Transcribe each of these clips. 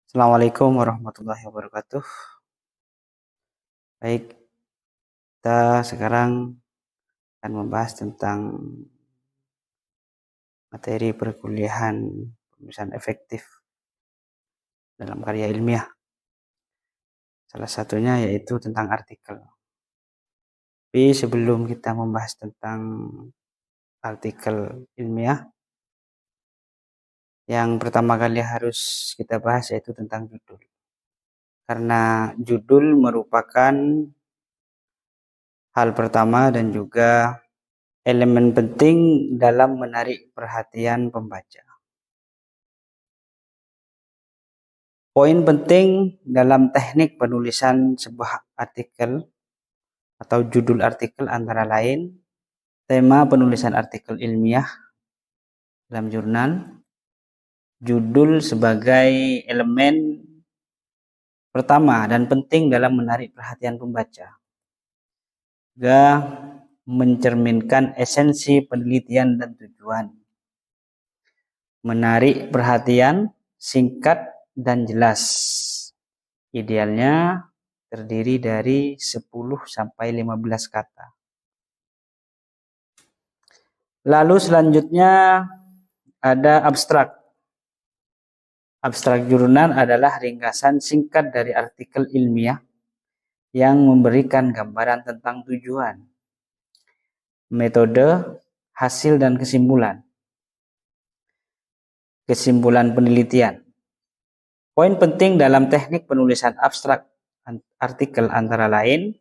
Assalamualaikum warahmatullahi wabarakatuh. Baik, kita sekarang akan membahas tentang materi perkuliahan penulisan efektif dalam karya ilmiah. Salah satunya yaitu tentang artikel. Tapi sebelum kita membahas tentang artikel ilmiah, yang pertama kali harus kita bahas yaitu tentang judul. Karena judul merupakan hal pertama dan juga elemen penting dalam menarik perhatian pembaca. Poin penting dalam teknik penulisan sebuah artikel atau judul artikel antara lain tema penulisan artikel ilmiah dalam jurnal, judul sebagai elemen pertama dan penting dalam menarik perhatian pembaca, juga mencerminkan esensi penelitian dan tujuan, menarik perhatian, singkat dan jelas, idealnya terdiri dari 10-15 kata. Lalu selanjutnya ada abstrak. Abstrak jurnal adalah ringkasan singkat dari artikel ilmiah yang memberikan gambaran tentang tujuan, metode, hasil dan kesimpulan penelitian. Poin penting dalam teknik penulisan abstrak artikel antara lain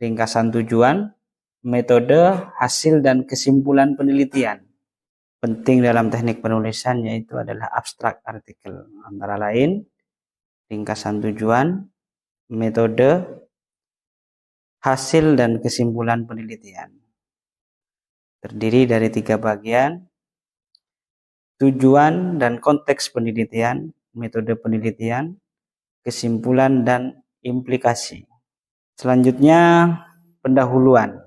ringkasan tujuan, metode, hasil dan kesimpulan penelitian. Penting dalam teknik penulisan yaitu adalah abstrak artikel antara lain ringkasan tujuan, metode, hasil dan kesimpulan penelitian. Terdiri dari 3 bagian: tujuan dan konteks penelitian, metode penelitian, kesimpulan dan implikasi. Selanjutnya pendahuluan.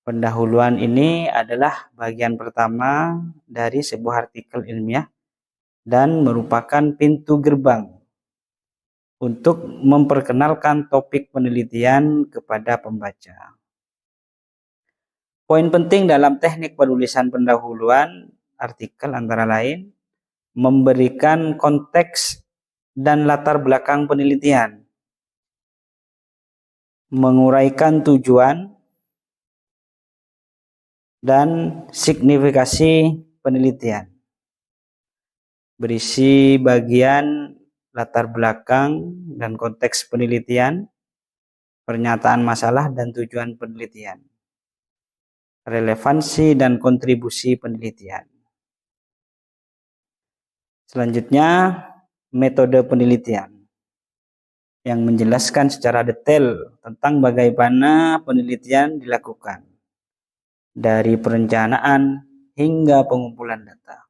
Pendahuluan ini adalah bagian pertama dari sebuah artikel ilmiah dan merupakan pintu gerbang untuk memperkenalkan topik penelitian kepada pembaca. Poin penting dalam teknik penulisan pendahuluan artikel antara lain memberikan konteks dan latar belakang penelitian, menguraikan tujuan dan signifikasi penelitian, berisi bagian latar belakang dan konteks penelitian, pernyataan masalah dan tujuan penelitian, relevansi dan kontribusi penelitian. Selanjutnya, metode penelitian yang menjelaskan secara detail tentang bagaimana penelitian dilakukan, dari perencanaan hingga pengumpulan data.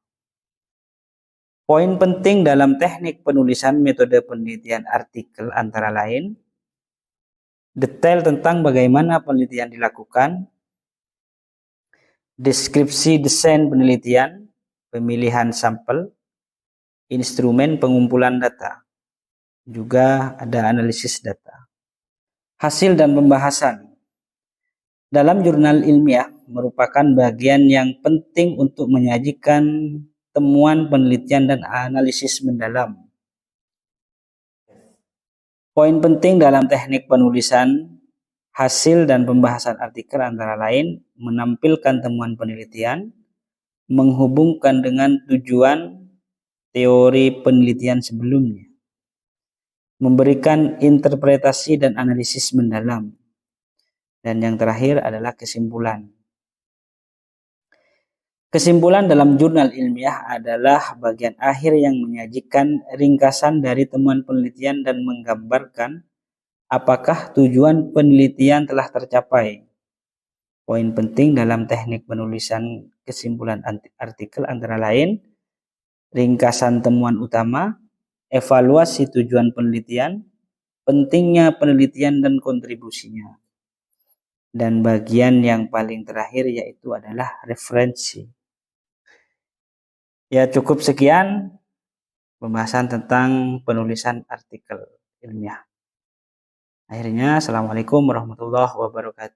Poin penting dalam teknik penulisan metode penelitian artikel antara lain detail tentang bagaimana penelitian dilakukan, deskripsi desain penelitian, pemilihan sampel, instrumen pengumpulan data, juga ada analisis data. Hasil dan pembahasan dalam jurnal ilmiah merupakan bagian yang penting untuk menyajikan temuan penelitian dan analisis mendalam. Poin penting dalam teknik penulisan hasil dan pembahasan artikel antara lain menampilkan temuan penelitian, menghubungkan dengan tujuan teori penelitian sebelumnya, memberikan interpretasi dan analisis mendalam, dan yang terakhir adalah kesimpulan. Kesimpulan dalam jurnal ilmiah adalah bagian akhir yang menyajikan ringkasan dari temuan penelitian dan menggambarkan apakah tujuan penelitian telah tercapai. Poin penting dalam teknik penulisan kesimpulan artikel antara lain ringkasan temuan utama, evaluasi tujuan penelitian, pentingnya penelitian dan kontribusinya. Dan bagian yang paling terakhir yaitu adalah referensi. Ya, cukup sekian pembahasan tentang penulisan artikel ilmiah. Akhirnya, assalamualaikum warahmatullahi wabarakatuh.